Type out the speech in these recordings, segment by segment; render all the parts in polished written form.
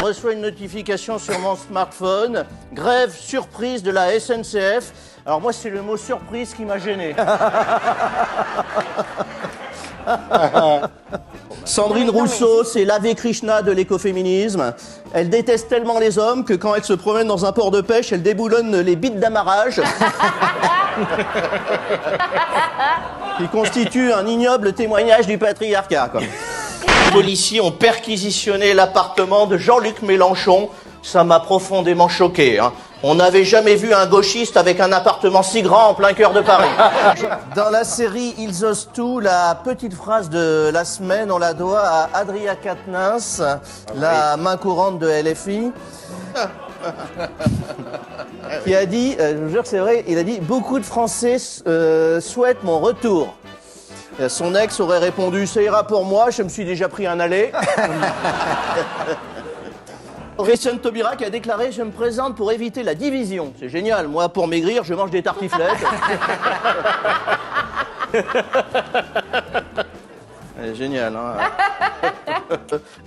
reçois une notification sur mon smartphone. Grève surprise de la SNCF. Alors moi, c'est le mot surprise qui m'a gêné. Sandrine Rousseau, c'est l'Ave Krishna de l'écoféminisme. Elle déteste tellement les hommes que quand elle se promène dans un port de pêche, elle déboulonne les bites d'amarrage. Qui constitue un ignoble témoignage du patriarcat, quoi. Les policiers ont perquisitionné l'appartement de Jean-Luc Mélenchon. Ça m'a profondément choqué, hein. On n'avait jamais vu un gauchiste avec un appartement si grand en plein cœur de Paris. Dans la série Ils osent tout, la petite phrase de la semaine, on la doit à Adria Quatennens, la main courante de LFI, qui a dit, je vous jure que c'est vrai, il a dit « Beaucoup de Français souhaitent mon retour ». Son ex aurait répondu « Ça ira pour moi, je me suis déjà pris un aller ». Christiane Taubira qui a déclaré « Je me présente pour éviter la division ». C'est génial, moi pour maigrir, je mange des tartiflettes. Génial, hein.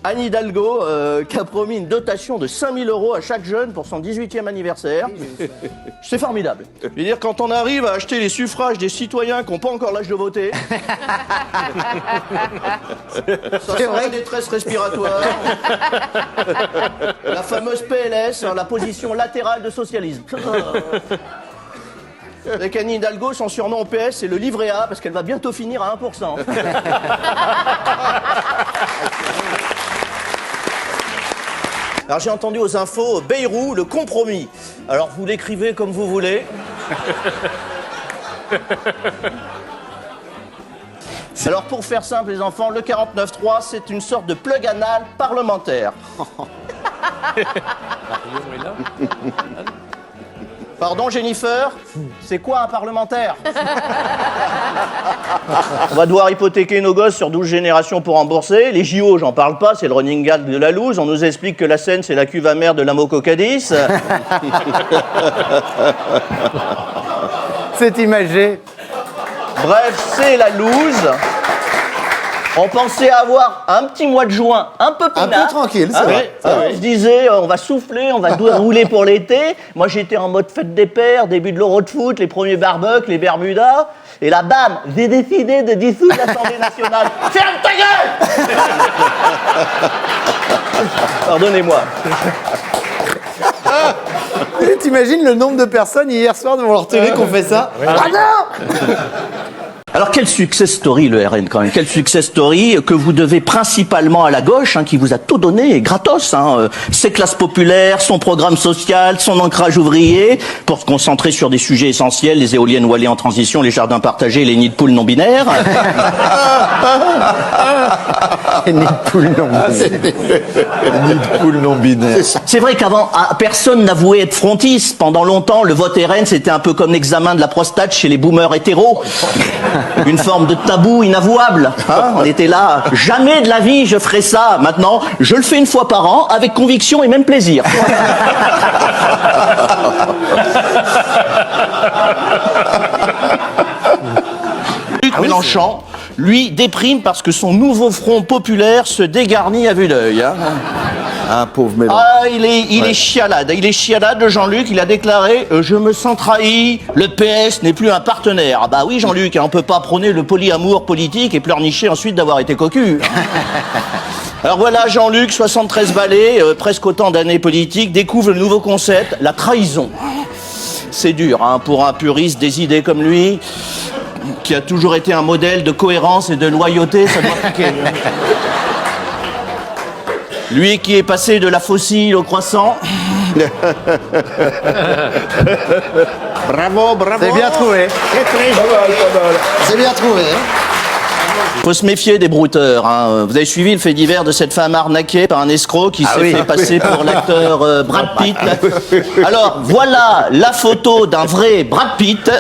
Anne Hidalgo qui a promis une dotation de 5 000 € à chaque jeune pour son 18e anniversaire. C'est formidable. Je veux dire, quand on arrive à acheter les suffrages des citoyens qui n'ont pas encore l'âge de voter, ça sent la détresse respiratoire. La fameuse PLS, la position latérale de socialisme. Avec Anne Hidalgo, son surnom au PS, c'est le livret A, parce qu'elle va bientôt finir à 1%. Alors j'ai entendu aux infos, Bayrou, le compromis. Alors vous l'écrivez comme vous voulez. Alors pour faire simple les enfants, le 49.3, c'est une sorte de plug anal parlementaire. Pardon Jennifer, c'est quoi un parlementaire? On va devoir hypothéquer nos gosses sur 12 générations pour rembourser. Les JO, j'en parle pas, c'est le running gag de la loose. On nous explique que la Seine, c'est la cuve amère de la Mococadis. C'est imagé. Bref, c'est la loose. On pensait avoir un petit mois de juin un peu peinard. Un peu tranquille, c'est vrai. On se disait, on va souffler, on va rouler pour l'été. Moi, j'étais en mode fête des pères, début de l'Euro de foot, les premiers barbecues, les Bermudas. Et là, bam, j'ai décidé de dissoudre l'Assemblée nationale. Ferme ta gueule! Pardonnez-moi. T'imagines le nombre de personnes hier soir devant leur télé qui ont fait ça? Ah non! Alors quel success story le RN quand même, quel success story que vous devez principalement à la gauche, hein, qui vous a tout donné gratos, hein, ses classes populaires, son programme social, son ancrage ouvrier, pour se concentrer sur des sujets essentiels, les éoliennes Wallis en transition, les jardins partagés, les nids de poules non binaires. Les nids de poules non binaires. Les nids de poules non binaires. C'est vrai qu'avant, personne n'avouait être frontiste. Pendant longtemps, le vote RN, c'était un peu comme l'examen de la prostate chez les boomers hétéros. Une forme de tabou inavouable. Hein, on était là, jamais de la vie je ferai ça. Maintenant, je le fais une fois par an, avec conviction et même plaisir. Luc Mélenchon, lui, déprime parce que son nouveau front populaire se dégarnit à vue d'œil. Hein. Un pauvre Mélenchon. Ah, il est chialade. Il est chialade, Jean-Luc. Il a déclaré je me sens trahi. Le PS n'est plus un partenaire. Ah bah oui, Jean-Luc, on peut pas prôner le polyamour politique et pleurnicher ensuite d'avoir été cocu. Alors voilà, Jean-Luc, 73 balais, presque autant d'années politiques, découvre le nouveau concept, la trahison. C'est dur, hein, pour un puriste des idées comme lui, qui a toujours été un modèle de cohérence et de loyauté, ça doit piquer. Lui qui est passé de la fossile au croissant. Bravo, bravo. C'est bien trouvé. Très très joli. C'est bien trouvé. Faut se méfier des brouteurs. Hein. Vous avez suivi le fait divers de cette femme arnaquée par un escroc qui s'est fait passer pour l'acteur Brad Pitt. Alors, voilà la photo d'un vrai Brad Pitt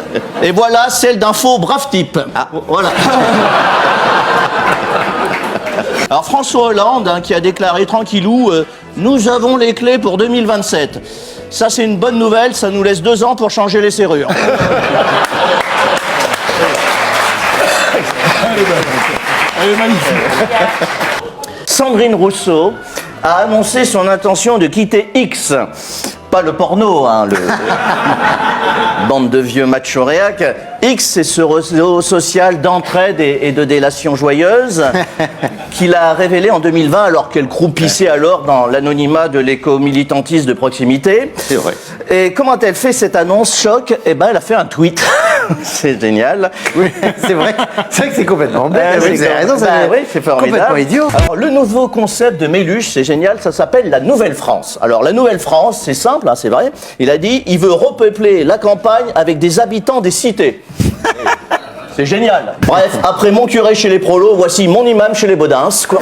et voilà celle d'un faux brave type. Ah, voilà. Alors François Hollande, hein, qui a déclaré tranquillou, nous avons les clés pour 2027. Ça c'est une bonne nouvelle, ça nous laisse 2 ans pour changer les serrures. Elle est magnifique. Sandrine Rousseau, a annoncé son intention de quitter X. Pas le porno, hein, bande de vieux machos réacs. X, c'est ce réseau social d'entraide et de délation joyeuse qu'il a révélé en 2020 alors qu'elle croupissait alors dans l'anonymat de l'éco-militantisme de proximité. C'est vrai. Et comment a-t-elle fait cette annonce choc? Eh ben, elle a fait un tweet. C'est génial. Oui, c'est vrai. C'est vrai que c'est complètement bête. Vous avez raison, oui, c'est formidable. Complètement idiot. Alors, le nouveau concept de Méluche, c'est génial, ça s'appelle la Nouvelle France. Alors, la Nouvelle France, c'est simple, hein, c'est vrai. Il a dit, il veut repeupler la campagne avec des habitants des cités. C'est génial. Bref, après mon curé chez les prolos, voici mon imam chez les Baudins, quoi.